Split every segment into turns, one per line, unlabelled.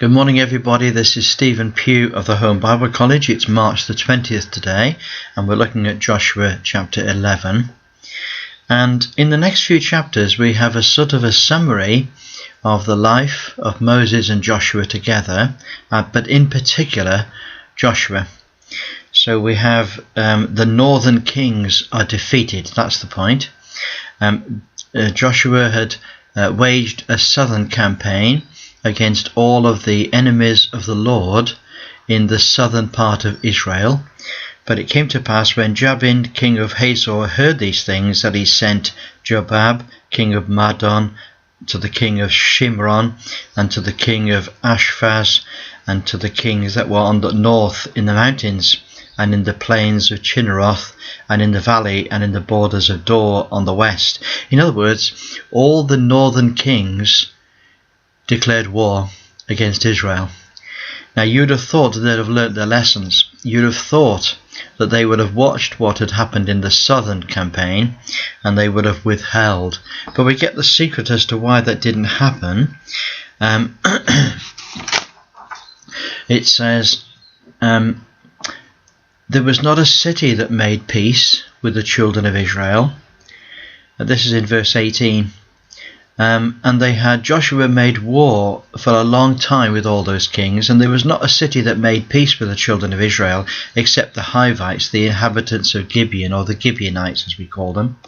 Good morning everybody, this is Stephen Pugh of the Home Bible College. It's March the 20th today and we're looking at Joshua chapter 11. And in the next few chapters we have a sort of a summary of the life of Moses and Joshua together, but in particular Joshua. So we have the northern kings are defeated, that's the point. Joshua had waged a southern campaign against all of the enemies of the Lord in the southern part of Israel. But it came to pass when Jabin, king of Hazor, heard these things, that he sent Jobab, king of Madon, to the king of Shimron, and to the king of Ashphaz, and to the kings that were on the north in the mountains, and in the plains of Chinneroth, and in the valley, and in the borders of Dor on the west. In other words, all the northern kings declared war against Israel. Now you'd have thought that they'd have learnt their lessons. You'd have thought that they would have watched what had happened in the southern campaign and they would have withheld. But we get the secret as to why that didn't happen. It says, there was not a city that made peace with the children of Israel. This is in verse 18. And Joshua made war for a long time with all those kings, and there was not a city that made peace with the children of Israel except the Hivites, the inhabitants of Gibeon, or the Gibeonites as we call them.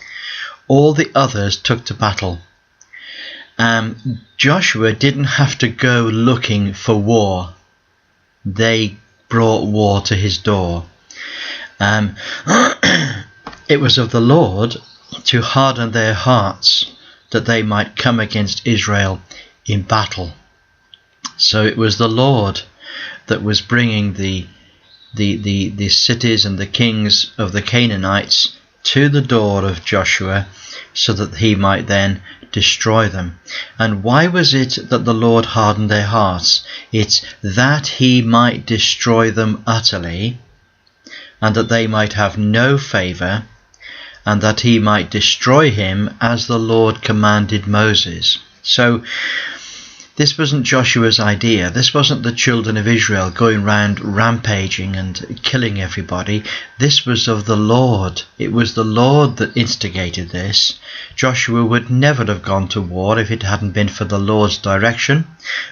All the others took to battle. Joshua didn't have to go looking for war. They brought war to his door. It was of the Lord to harden their hearts, that they might come against Israel in battle. So it was the Lord that was bringing the cities and the kings of the Canaanites to the door of Joshua, so that he might then destroy them. And why was it that the Lord hardened their hearts? It's that he might destroy them utterly, and that they might have no favour, and that he might destroy him as the Lord commanded Moses. So this wasn't Joshua's idea. This wasn't the children of Israel going round rampaging and killing everybody. This was of the Lord. It was the Lord that instigated this. Joshua would never have gone to war if it hadn't been for the Lord's direction.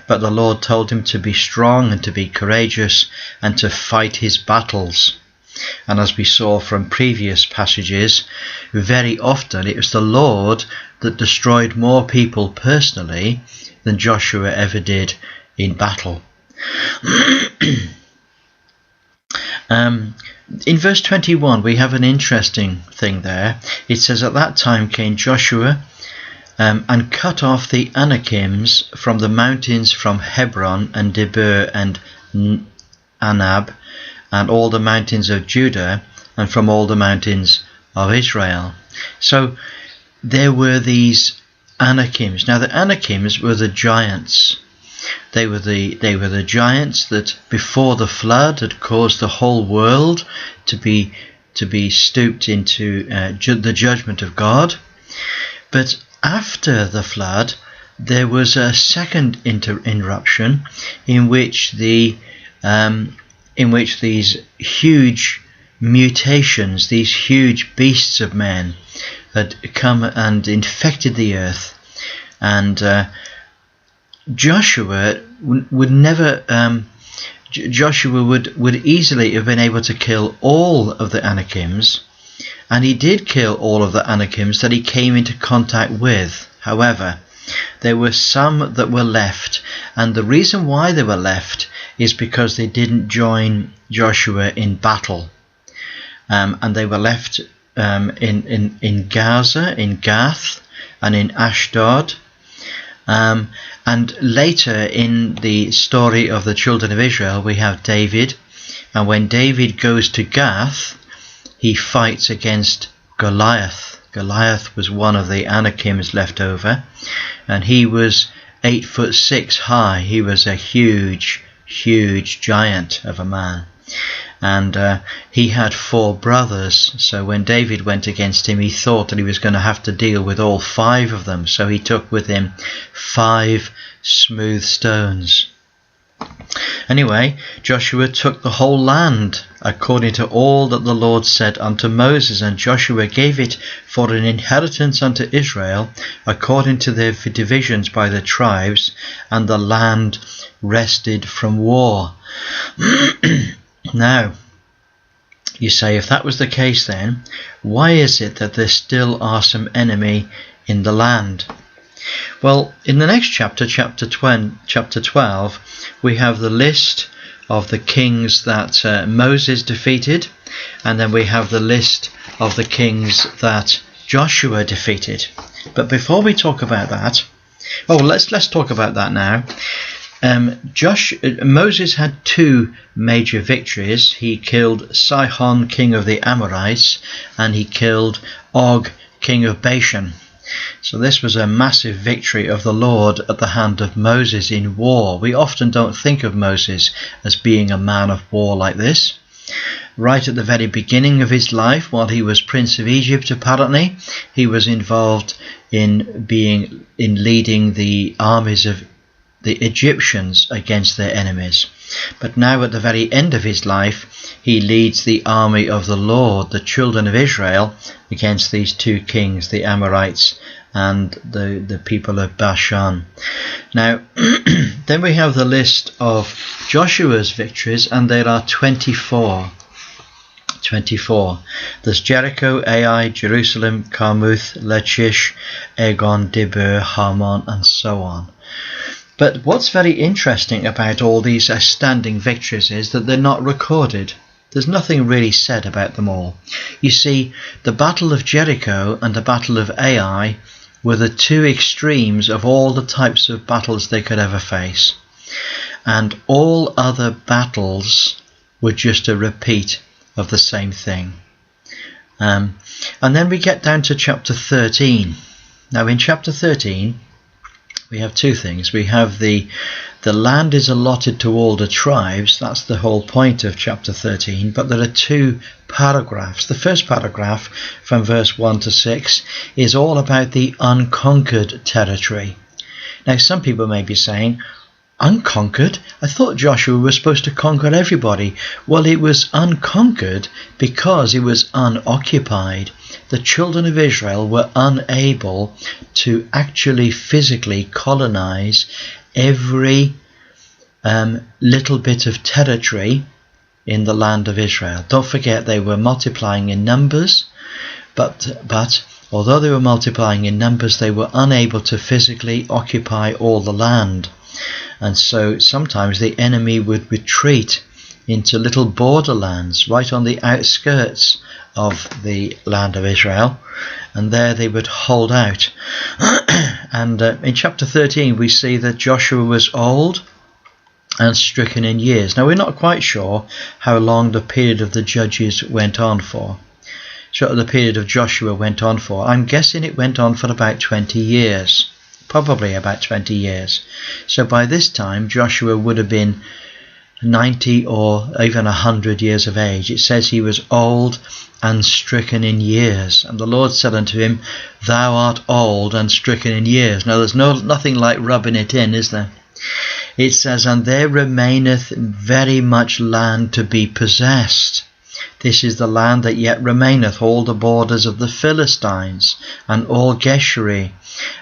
But the Lord told him to be strong and to be courageous and to fight his battles. And as we saw from previous passages, very often it was the Lord that destroyed more people personally than Joshua ever did in battle. In verse 21 we have an interesting thing there. It says, at that time came Joshua and cut off the Anakims from the mountains, from Hebron and Debir and Anab, and all the mountains of Judah, and from all the mountains of Israel. So there were these Anakims. Now the Anakims were the giants. They were the giants that before the flood had caused the whole world to be stooped into the judgment of God. But after the flood there was a second interruption in which these huge mutations, these huge beasts of men had come and infected the earth. And Joshua would easily have been able to kill all of the Anakims, and he did kill all of the Anakims that he came into contact with. However, there were some that were left, and the reason why they were left is because they didn't join Joshua in battle, and they were left in Gaza, in Gath, and in Ashdod. And later in the story of the children of Israel we have David, and when David goes to Gath he fights against Goliath. Goliath was one of the Anakims left over, and he was 8'6" high. He was a huge giant of a man, and he had 4 brothers. So when David went against him, he thought that he was going to have to deal with all 5 of them, so he took with him 5 smooth stones. Anyway, Joshua took the whole land according to all that the Lord said unto Moses, and Joshua gave it for an inheritance unto Israel according to their divisions by the tribes, and the land rested from war. Now, you say, if that was the case, then why is it that there still are some enemy in the land? Well, in the next chapter, chapter 12, we have the list of the kings that Moses defeated, and then we have the list of the kings that Joshua defeated. But before we talk about that, let's talk about that now. Moses had two major victories. He killed Sihon, king of the Amorites, and he killed Og, king of Bashan. So this was a massive victory of the Lord at the hand of Moses in war. We often don't think of Moses as being a man of war like this. Right at the very beginning of his life, while he was Prince of Egypt, apparently, he was involved in leading the armies of the Egyptians against their enemies. But now at the very end of his life, he leads the army of the Lord, the children of Israel, against these two kings, the Amorites and the people of Bashan. Now, then we have the list of Joshua's victories, and there are 24. 24. There's Jericho, Ai, Jerusalem, Carmuth, Lachish, Egon, Dibur, Harmon, and so on. But what's very interesting about all these outstanding victories is that they're not recorded. There's nothing really said about them all. You see, the Battle of Jericho and the Battle of Ai were the two extremes of all the types of battles they could ever face. And all other battles were just a repeat of the same thing. And then we get down to chapter 13. Now in chapter 13, we have two things. We have the land is allotted to all the tribes. That's the whole point of chapter 13. But there are two paragraphs. The first paragraph, from verse 1 to 6, is all about the unconquered territory. Now, some people may be saying, unconquered? I thought Joshua was supposed to conquer everybody. Well, it was unconquered because it was unoccupied. The children of Israel were unable to actually physically colonize every little bit of territory in the land of Israel. Don't forget, they were multiplying in numbers, but although they were multiplying in numbers, they were unable to physically occupy all the land. And so sometimes the enemy would retreat into little borderlands right on the outskirts of the land of Israel, and there they would hold out. And in chapter 13 we see that Joshua was old and stricken in years. Now we're not quite sure how long the period of the judges went on for. So the period of Joshua went on for, I'm guessing it went on for about 20 years. Probably about 20 years. So by this time Joshua would have been 90 or even 100 years of age. It says he was old and stricken in years. And the Lord said unto him, Thou art old and stricken in years. Now there's nothing like rubbing it in, is there? It says, And there remaineth very much land to be possessed. This is the land that yet remaineth, all the borders of the Philistines, and all Geshuri,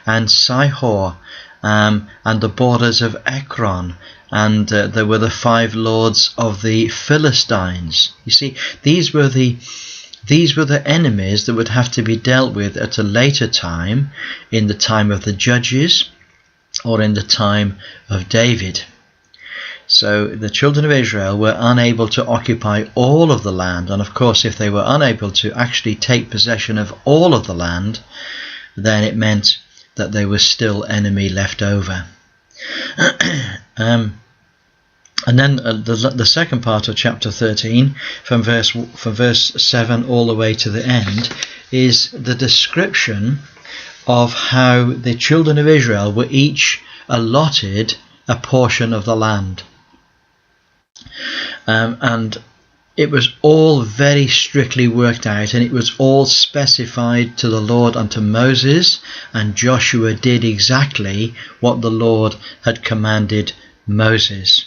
and Sihor, and the borders of Ekron, and there were the 5 lords of the Philistines. You see, these were the enemies that would have to be dealt with at a later time, in the time of the judges, or in the time of David. So the children of Israel were unable to occupy all of the land, and of course if they were unable to actually take possession of all of the land, then it meant that there was still enemy left over. And then the second part of chapter 13, from verse 7 all the way to the end, is the description of how the children of Israel were each allotted a portion of the land. And it was all very strictly worked out, and it was all specified to the Lord unto Moses, and Joshua did exactly what the Lord had commanded Moses.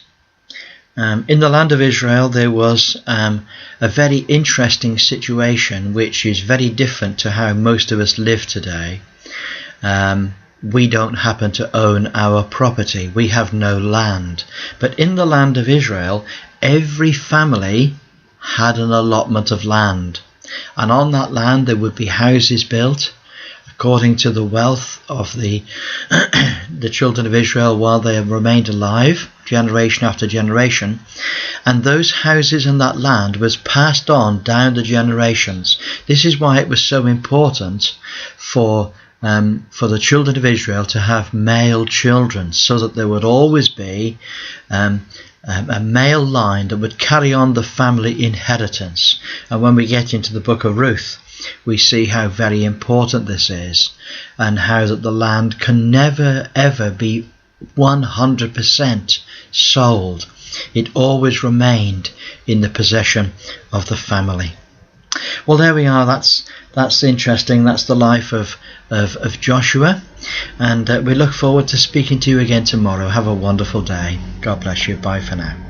In the land of Israel there was a very interesting situation which is very different to how most of us live today. We don't happen to own our property. We have no land. But in the land of Israel, every family had an allotment of land. And on that land there would be houses built according to the wealth of the children of Israel while they have remained alive, generation after generation. And those houses and that land was passed on down the generations. This is why it was so important for the children of Israel to have male children, so that there would always be a male line that would carry on the family inheritance. And when we get into the book of Ruth, we see how very important this is, and how that the land can never ever be 100% sold. It always remained in the possession of the family. Well, there we are. That's interesting. That's the life of Joshua, and we look forward to speaking to you again tomorrow. Have a wonderful day. God bless you. Bye for now.